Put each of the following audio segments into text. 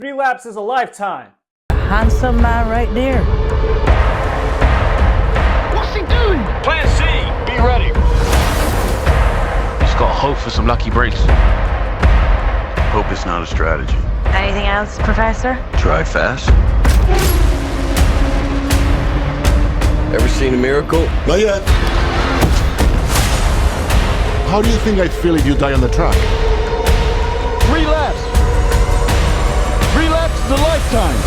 3 laps is a lifetime. Handsome man right there. What's he doing? Plan C, be ready. Just gotta hope for some lucky breaks. Hope it's not a strategy. Anything else, Professor? Drive fast. Ever seen a miracle? Not yet. How do you think I'd feel if you die on the track? 3 laps. 3 laps is a lifetime.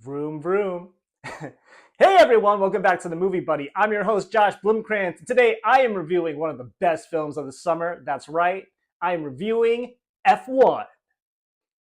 Vroom, vroom. Hey everyone, welcome back to the Movie Buddy. I'm your host, Josh Blumkrantz. Today I am reviewing one of the best films of the summer. That's right, I am reviewing F1.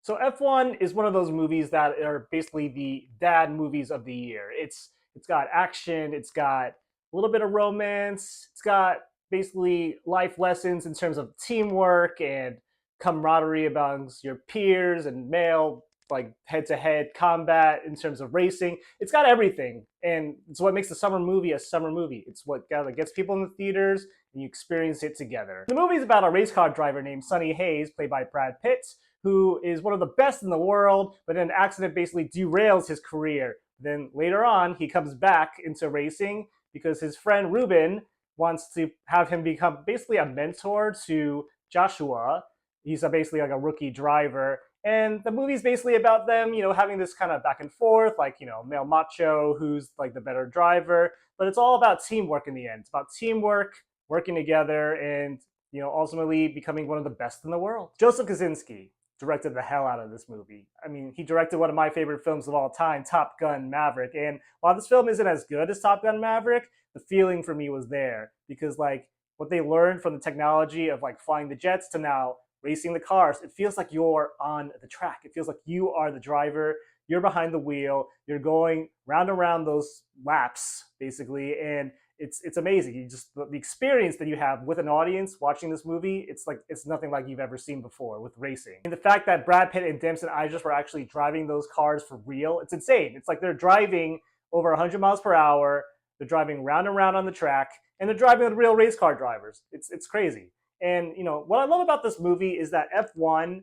So F1 is one of those movies that are basically the dad movies of the year. It's got action, it's got a little bit of romance, it's got basically life lessons in terms of teamwork and camaraderie amongst your peers and male like head-to-head combat in terms of racing. It's got everything, and it's what makes the summer movie a summer movie. It's what gets people in the theaters, and you experience it together. The movie is about a race car driver named Sonny Hayes, played by Brad Pitt, who is one of the best in the world, but an accident basically derails his career. Then later on, he comes back into racing because his friend Ruben wants to have him become basically a mentor to Joshua. He's basically like a rookie driver. And the movie's basically about them, having this kind of back and forth, like, male macho who's like the better driver. But it's all about teamwork in the end. It's about teamwork, working together, and, ultimately becoming one of the best in the world. Joseph Kosinski directed the hell out of this movie. I mean, he directed one of my favorite films of all time, Top Gun Maverick. And while this film isn't as good as Top Gun Maverick, the feeling for me was there. Because, like, what they learned from the technology of, like, flying the jets to now racing the cars, it feels like you're on the track. It feels like you are the driver. You're behind the wheel. You're going round and round those laps, basically, and it's amazing. You just the experience that you have with an audience watching this movie. It's nothing like you've ever seen before with racing. And the fact that Brad Pitt and Damson Idris were actually driving those cars for real, it's insane. It's like they're driving over 100 miles per hour. They're driving round and round on the track, and they're driving with real race car drivers. It's crazy. And, what I love about this movie is that F1,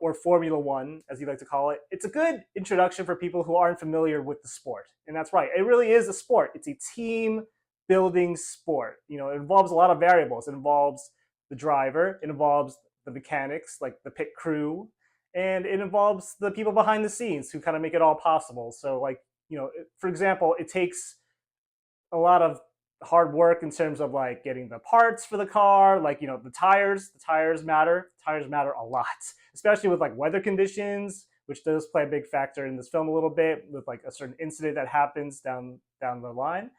or Formula One, as you like to call it, it's a good introduction for people who aren't familiar with the sport. And that's right, it really is a sport. It's a team-building sport. It involves a lot of variables. It involves the driver, it involves the mechanics, like the pit crew, and it involves the people behind the scenes who kind of make it all possible. So, like, for example, it takes a lot of hard work in terms of like getting the parts for the car, like the tires matter a lot, especially with like weather conditions, which does play a big factor in this film a little bit with like a certain incident that happens down the line.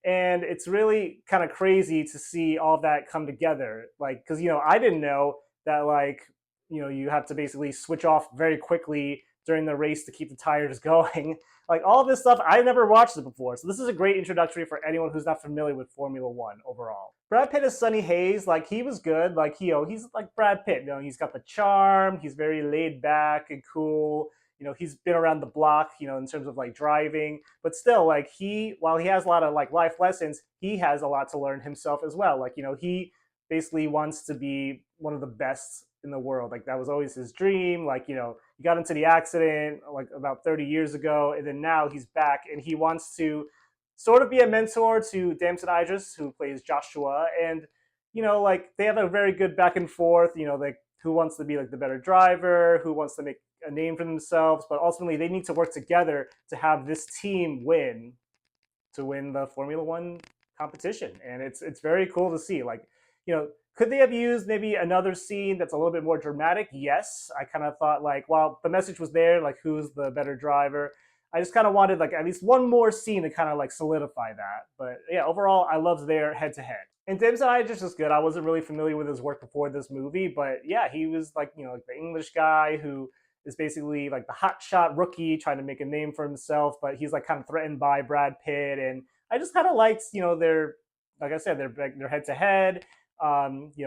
And it's really kind of crazy to see all that come together, like, because I didn't know that, like, you have to basically switch off very quickly during the race to keep the tires going. Like, all this stuff, I've never watched it before. So this is a great introductory for anyone who's not familiar with Formula One overall. Brad Pitt as Sonny Hayes, like, he was good. Like, he's like Brad Pitt. He's got the charm. He's very laid back and cool. He's been around the block, in terms of like driving. But still, like, while he has a lot of like life lessons, he has a lot to learn himself as well. Like, he basically wants to be one of the best in the world. Like, that was always his dream. Like, he got into the accident like about 30 years ago, and then now he's back, and he wants to sort of be a mentor to Damson Idris, who plays Joshua. And like, they have a very good back and forth, like, who wants to be like the better driver, who wants to make a name for themselves, but ultimately they need to work together to have this team win the Formula One competition. And it's very cool to see. Like, could they have used maybe another scene that's a little bit more dramatic? Yes. I kind of thought, like, while the message was there, like, who's the better driver, I just kind of wanted like at least one more scene to kind of like solidify that. But yeah, overall, I loved their head-to-head. And Damson Idris is good. I wasn't really familiar with his work before this movie, but yeah, he was like, like the English guy who is basically like the hotshot rookie trying to make a name for himself, but he's like kind of threatened by Brad Pitt. And I just kind of liked, their, like I said, their head-to-head.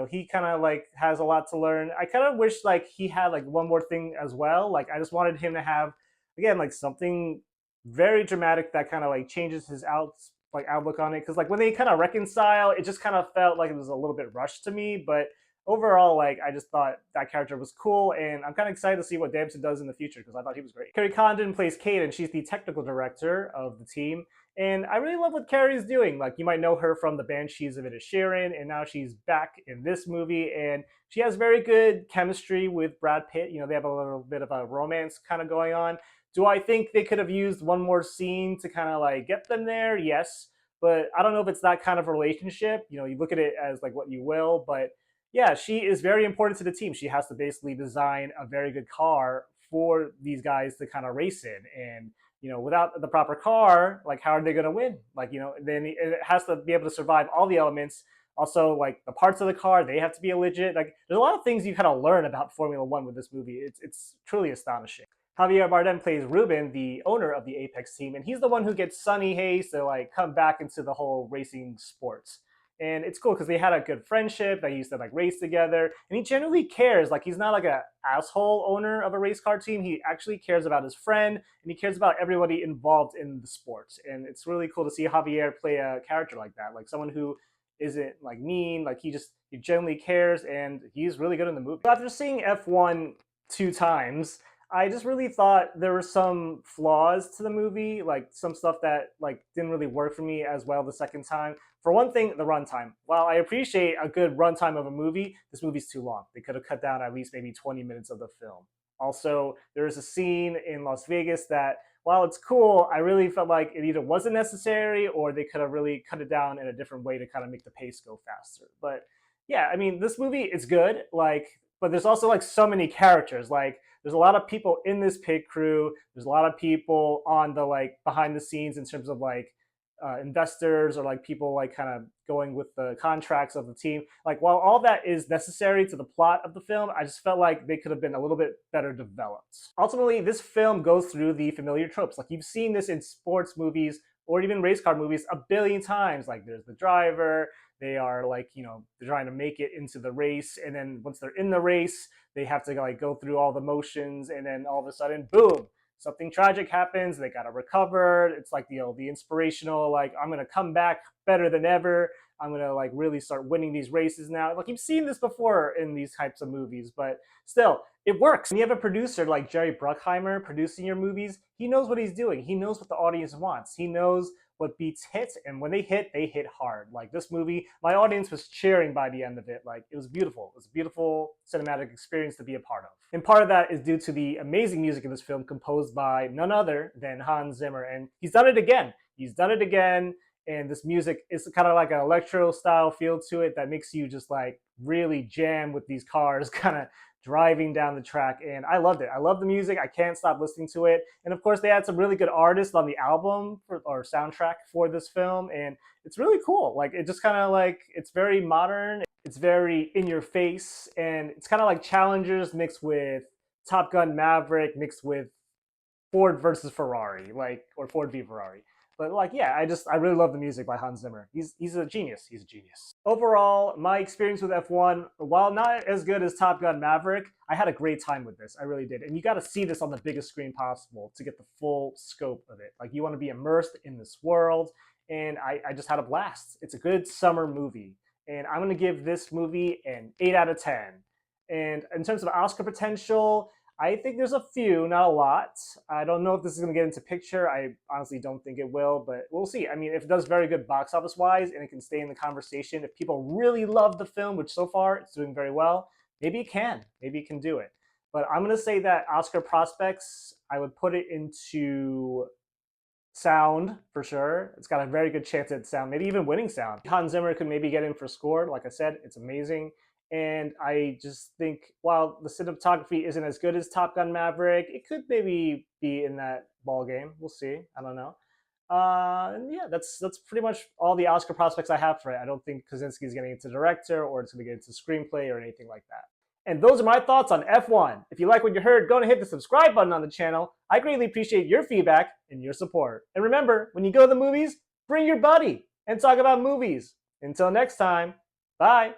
He kind of like has a lot to learn. I kind of wish like he had like one more thing as well. Like, I just wanted him to have, again, like something very dramatic. That kind of like changes his outlook on it. Because like when they kind of reconcile, it just kind of felt like it was a little bit rushed to me. But overall, like I just thought that character was cool, and I'm kind of excited to see what Damson does in the future because I thought he was great. Carrie Condon plays Kate, and she's the technical director of the team. And I really love what Carrie's doing. Like you might know her from the Banshees of Inisherin, and now she's back in this movie, and she has very good chemistry with Brad Pitt. You know, they have a little bit of a romance kind of going on. Do I think they could have used one more scene to kind of like get them there? Yes, but I don't know if it's that kind of relationship. You know, you look at it as like what you will, but yeah, she is very important to the team. She has to basically design a very good car for these guys to kind of race in. And, you know, without the proper car, like how are they going to win? Like, you know, then it has to be able to survive all the elements. Also, like the parts of the car, they have to be legit. Like, there's a lot of things you kind of learn about Formula One with this movie. It's truly astonishing. Javier Bardem plays Ruben, the owner of the Apex team, and he's the one who gets Sonny Hayes to like come back into the whole racing sports. And it's cool because they had a good friendship. They used to like race together, and he genuinely cares. Like he's not like a asshole owner of a race car team. He actually cares about his friend, and he cares about everybody involved in the sports. And it's really cool to see Javier play a character like that, like someone who isn't like mean. Like he genuinely cares, and he's really good in the movie. After seeing F1 2 times, I just really thought there were some flaws to the movie, like some stuff that like didn't really work for me as well the second time. For one thing, the runtime. While I appreciate a good runtime of a movie, this movie's too long. They could have cut down at least maybe 20 minutes of the film. Also, there's a scene in Las Vegas that, while it's cool, I really felt like it either wasn't necessary or they could have really cut it down in a different way to kind of make the pace go faster. But yeah, I mean, this movie is good, like, but there's also like so many characters. Like, there's a lot of people in this pit crew. There's a lot of people on the like behind the scenes in terms of like investors or like people like kind of going with the contracts of the team. Like while all that is necessary to the plot of the film, I just felt like they could have been a little bit better developed. Ultimately, this film goes through the familiar tropes. Like you've seen this in sports movies or even race car movies a billion times. Like there's the driver, they are like, you know, they're trying to make it into the race, and then once they're in the race, they have to like go through all the motions, and then all of a sudden, boom, something tragic happens. They gotta recover. It's like, you know, the inspirational, like, I'm gonna come back better than ever. I'm gonna like really start winning these races now. Like you've seen this before in these types of movies, but still, it works. When you have a producer like Jerry Bruckheimer producing your movies, he knows what he's doing. He knows what the audience wants. He knows what beats hit, and when they hit hard. Like this movie, my audience was cheering by the end of it. Like it was beautiful. It was a beautiful cinematic experience to be a part of. And part of that is due to the amazing music in this film composed by none other than Hans Zimmer. And he's done it again. He's done it again. And this music is kind of like an electro style feel to it that makes you just like really jam with these cars kind of driving down the track. And I loved it. I love the music. I can't stop listening to it. And of course, they had some really good artists on the album or soundtrack for this film. And it's really cool. Like it just kind of like, it's very modern. It's very in your face. And it's kind of like Challengers mixed with Top Gun Maverick mixed with Ford versus Ferrari, like, or Ford v Ferrari. But like, yeah, I really love the music by Hans Zimmer. He's a genius. He's a genius. Overall, my experience with F1, while not as good as Top Gun Maverick, I had a great time with this. I really did. And you got to see this on the biggest screen possible to get the full scope of it. Like you want to be immersed in this world. And I just had a blast. It's a good summer movie. And I'm going to give this movie an 8 out of 10. And in terms of Oscar potential, I think there's a few, not a lot. I don't know if this is going to get into picture. I honestly don't think it will, but we'll see. I mean, if it does very good box office wise and it can stay in the conversation, if people really love the film, which so far it's doing very well, maybe it can. Maybe it can do it. But I'm going to say that Oscar prospects, I would put it into sound for sure. It's got a very good chance at sound, maybe even winning sound. Hans Zimmer could maybe get in for score. Like I said, it's amazing. And I just think while the cinematography isn't as good as Top Gun Maverick, it could maybe be in that ball game. We'll see. I don't know. And yeah, that's pretty much all the Oscar prospects I have for it. I don't think Kosinski is getting into director or it's going to get into screenplay or anything like that. And those are my thoughts on F1. If you like what you heard, go and hit the subscribe button on the channel. I greatly appreciate your feedback and your support. And remember, when you go to the movies, bring your buddy and talk about movies. Until next time, bye.